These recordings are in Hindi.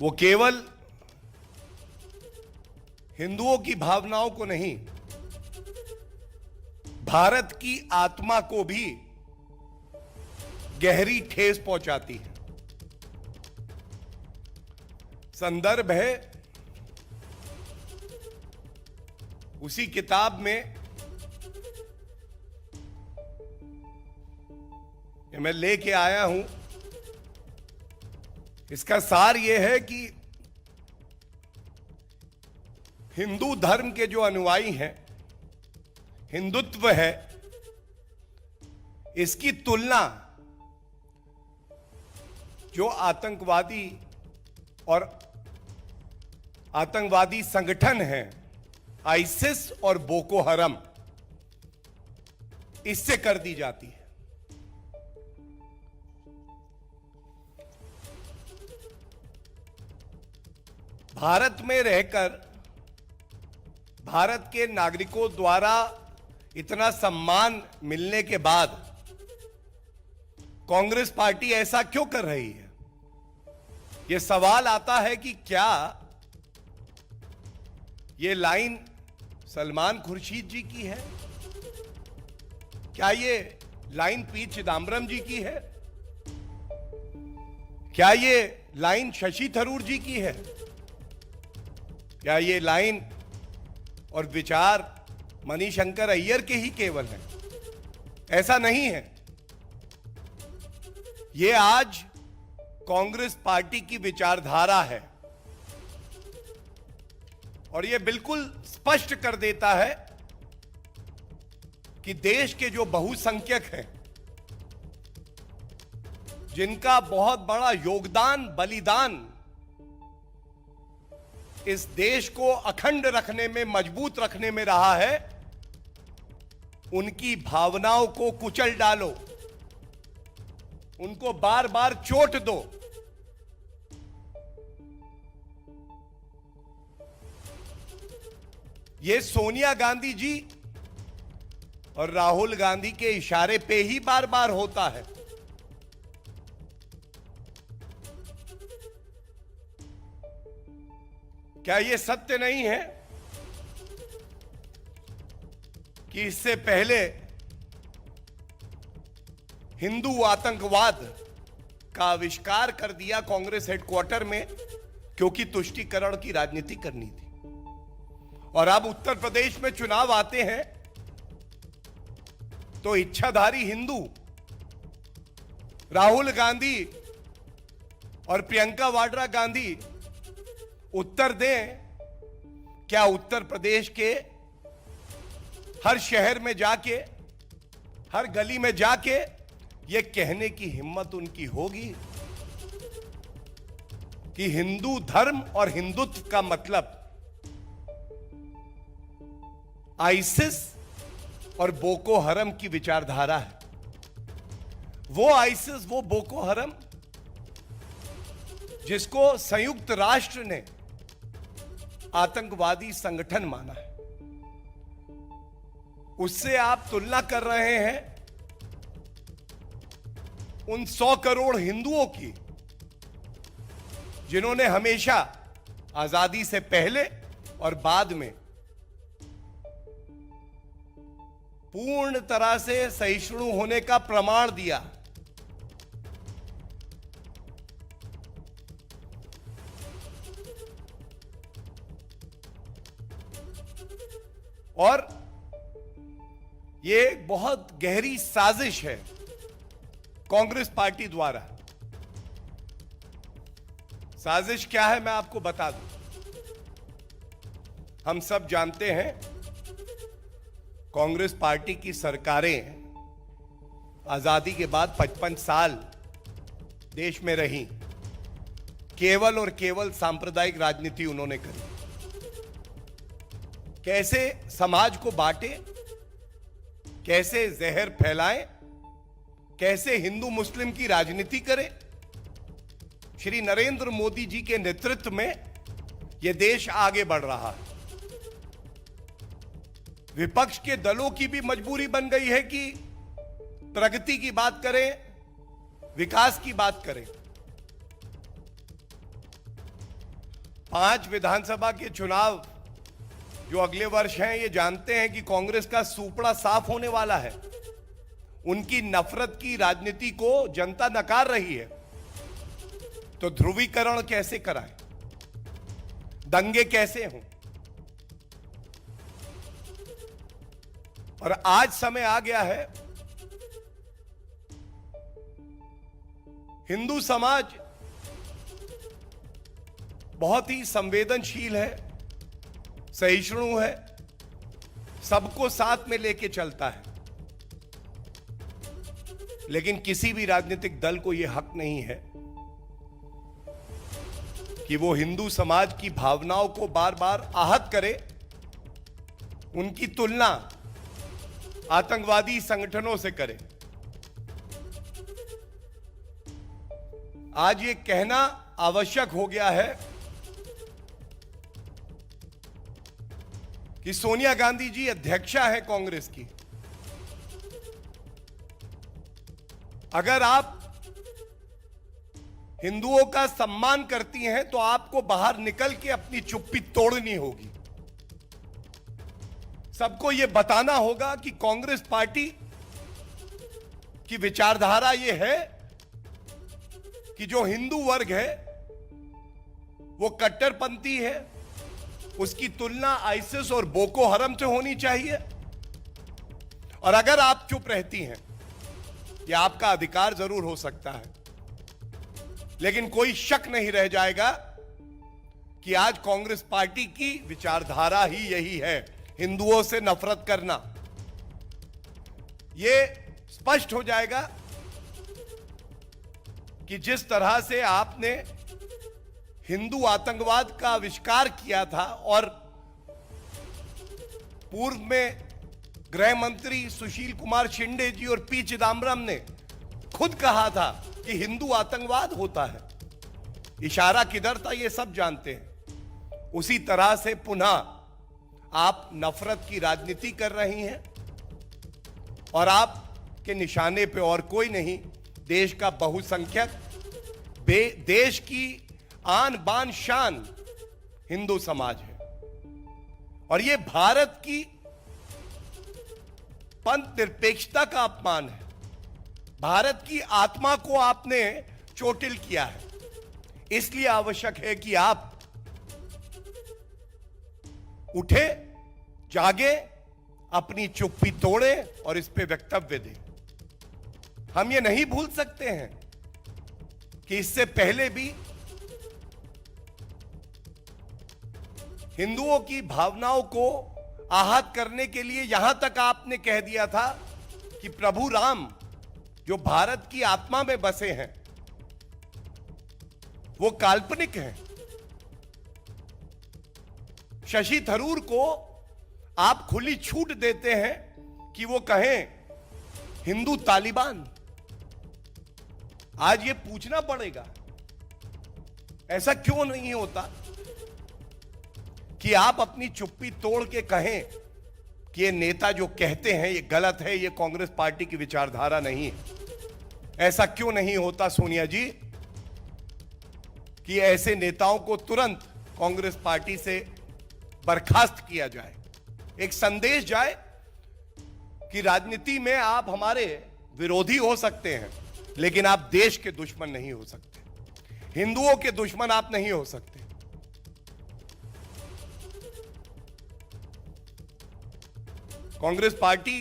वो केवल हिंदुओं की भावनाओं को नहीं, भारत की आत्मा को भी गहरी ठेस पहुंचाती है। संदर्भ है उसी किताब में, ये मैं लेके आया हूं। इसका सार यह है कि हिंदू धर्म के जो अनुयायी हैं, हिंदुत्व है, इसकी तुलना जो आतंकवादी संगठन हैं, आईसिस और बोको हरम, इससे कर दी जाती है। भारत में रहकर भारत के नागरिकों द्वारा इतना सम्मान मिलने के बाद कांग्रेस पार्टी ऐसा क्यों कर रही है? यह सवाल आता है कि क्या यह लाइन सलमान खुर्शीद जी की है? क्या यह लाइन पी चिदम्बरम जी की है? क्या यह लाइन शशि थरूर जी की है? क्या ये लाइन और विचार मणिशंकर अय्यर के ही केवल हैं? ऐसा नहीं है। ये आज कांग्रेस पार्टी की विचारधारा है और ये बिल्कुल स्पष्ट कर देता है कि देश के जो बहुसंख्यक हैं, जिनका बहुत बड़ा योगदान, बलिदान इस देश को अखंड रखने में, मजबूत रखने में रहा है, उनकी भावनाओं को कुचल डालो, उनको बार बार चोट दो। ये सोनिया गांधी जी और राहुल गांधी के इशारे पे ही बार बार होता है। क्या यह सत्य नहीं है कि इससे पहले हिंदू आतंकवाद का आविष्कार कर दिया कांग्रेस हेडक्वार्टर में, क्योंकि तुष्टीकरण की राजनीति करनी थी? और अब उत्तर प्रदेश में चुनाव आते हैं तो इच्छाधारी हिंदू राहुल गांधी और प्रियंका वाड्रा गांधी उत्तर दें, क्या उत्तर प्रदेश के हर शहर में जाके, हर गली में जाके ये कहने की हिम्मत उनकी होगी कि हिंदू धर्म और हिंदुत्व का मतलब आईसिस और बोको हरम की विचारधारा है? वो आईसिस, वो बोको हरम जिसको संयुक्त राष्ट्र ने आतंकवादी संगठन माना है, उससे आप तुलना कर रहे हैं उन 100 करोड़ हिंदुओं की जिन्होंने हमेशा आजादी से पहले और बाद में पूर्ण तरह से सहिष्णु होने का प्रमाण दिया। और ये एक बहुत गहरी साजिश है कांग्रेस पार्टी द्वारा। साजिश क्या है मैं आपको बता दूं। हम सब जानते हैं कांग्रेस पार्टी की सरकारें आजादी के बाद 55 साल देश में रही, केवल और केवल सांप्रदायिक राजनीति उन्होंने करी। कैसे समाज को बांटे, कैसे जहर फैलाएं, कैसे हिंदू मुस्लिम की राजनीति करें। श्री नरेंद्र मोदी जी के नेतृत्व में यह देश आगे बढ़ रहा है। विपक्ष के दलों की भी मजबूरी बन गई है कि प्रगति की बात करें, विकास की बात करें। 5 विधानसभा के चुनाव जो अगले वर्ष हैं, ये जानते हैं कि कांग्रेस का सूपड़ा साफ होने वाला है। उनकी नफरत की राजनीति को जनता नकार रही है। तो ध्रुवीकरण कैसे कराएं, दंगे कैसे हों? और आज समय आ गया है, हिंदू समाज बहुत ही संवेदनशील है, सहिष्णु है, सबको साथ में लेके चलता है। लेकिन किसी भी राजनीतिक दल को यह हक नहीं है कि वो हिंदू समाज की भावनाओं को बार बार आहत करे, उनकी तुलना आतंकवादी संगठनों से करे। आज ये कहना आवश्यक हो गया है कि सोनिया गांधी जी अध्यक्षा है कांग्रेस की। अगर आप हिंदुओं का सम्मान करती हैं तो आपको बाहर निकल के अपनी चुप्पी तोड़नी होगी। सबको यह बताना होगा कि कांग्रेस पार्टी की विचारधारा यह है कि जो हिंदू वर्ग है वो कट्टरपंथी है, उसकी तुलना आईसिस और बोको हरम से होनी चाहिए। और अगर आप चुप रहती हैं, यह आपका अधिकार जरूर हो सकता है, लेकिन कोई शक नहीं रह जाएगा कि आज कांग्रेस पार्टी की विचारधारा ही यही है, हिंदुओं से नफरत करना। यह स्पष्ट हो जाएगा कि जिस तरह से आपने हिंदू आतंकवाद का आविष्कार किया था और पूर्व में गृह मंत्री सुशील कुमार शिंदे जी और पी चिदम्बरम ने खुद कहा था कि हिंदू आतंकवाद होता है, इशारा किधर था ये सब जानते हैं। उसी तरह से पुनः आप नफरत की राजनीति कर रही हैं और आपके निशाने पे और कोई नहीं, देश का बहुसंख्यक, देश की आन बान शान हिंदू समाज है। और यह भारत की पंथ निरपेक्षता का अपमान है। भारत की आत्मा को आपने चोटिल किया है। इसलिए आवश्यक है कि आप उठे, जागे, अपनी चुप्पी तोड़े और इस पे वक्तव्य दें। हम ये नहीं भूल सकते हैं कि इससे पहले भी हिंदुओं की भावनाओं को आहत करने के लिए यहां तक आपने कह दिया था कि प्रभु राम जो भारत की आत्मा में बसे हैं वो काल्पनिक हैं। शशि थरूर को आप खुली छूट देते हैं कि वो कहें हिंदू तालिबान। आज ये पूछना पड़ेगा, ऐसा क्यों नहीं होता कि आप अपनी चुप्पी तोड़ के कहें कि ये नेता जो कहते हैं ये गलत है, ये कांग्रेस पार्टी की विचारधारा नहीं है। ऐसा क्यों नहीं होता सोनिया जी कि ऐसे नेताओं को तुरंत कांग्रेस पार्टी से बर्खास्त किया जाए, एक संदेश जाए कि राजनीति में आप हमारे विरोधी हो सकते हैं लेकिन आप देश के दुश्मन नहीं हो सकते, हिंदुओं के दुश्मन आप नहीं हो सकते। कांग्रेस पार्टी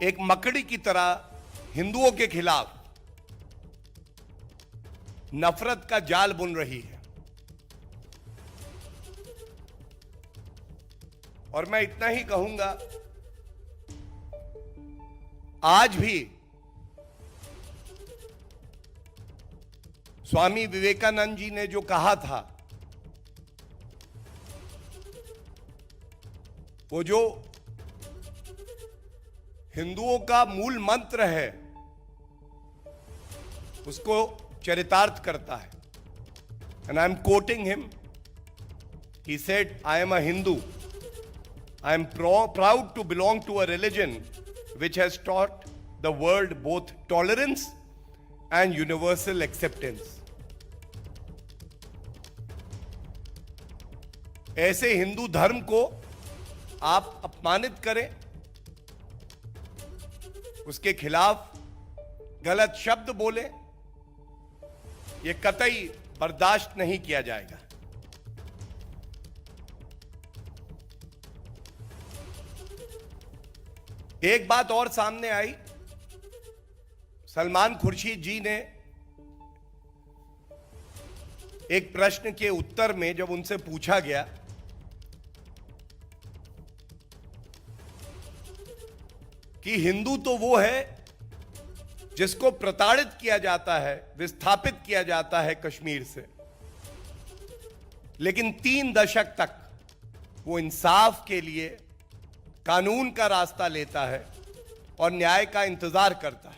एक मकड़ी की तरह हिंदुओं के खिलाफ नफरत का जाल बुन रही है। और मैं इतना ही कहूंगा, आज भी स्वामी विवेकानंद जी ने जो कहा था, वो जो हिंदुओं का मूल मंत्र है उसको चरितार्थ करता है। And I am quoting him, he said, I am a Hindu, I am proud to belong to a religion which has taught the world both tolerance and universal acceptance. ऐसे हिंदू धर्म को आप अपमानित करें, उसके खिलाफ गलत शब्द बोले, यह कतई बर्दाश्त नहीं किया जाएगा। एक बात और सामने आई, सलमान खुर्शीद जी ने एक प्रश्न के उत्तर में जब उनसे पूछा गया कि हिंदू तो वो है जिसको प्रताड़ित किया जाता है, विस्थापित किया जाता है कश्मीर से, लेकिन 3 दशक तक वो इंसाफ के लिए कानून का रास्ता लेता है और न्याय का इंतजार करता है,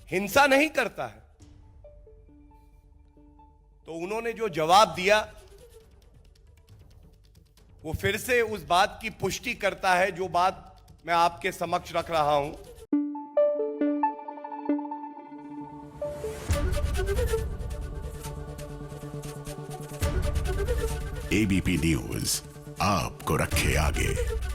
हिंसा नहीं करता है। तो उन्होंने जो जवाब दिया वो फिर से उस बात की पुष्टि करता है जो बात मैं आपके समक्ष रख रहा हूं। एबीपी न्यूज आपको रखे आगे।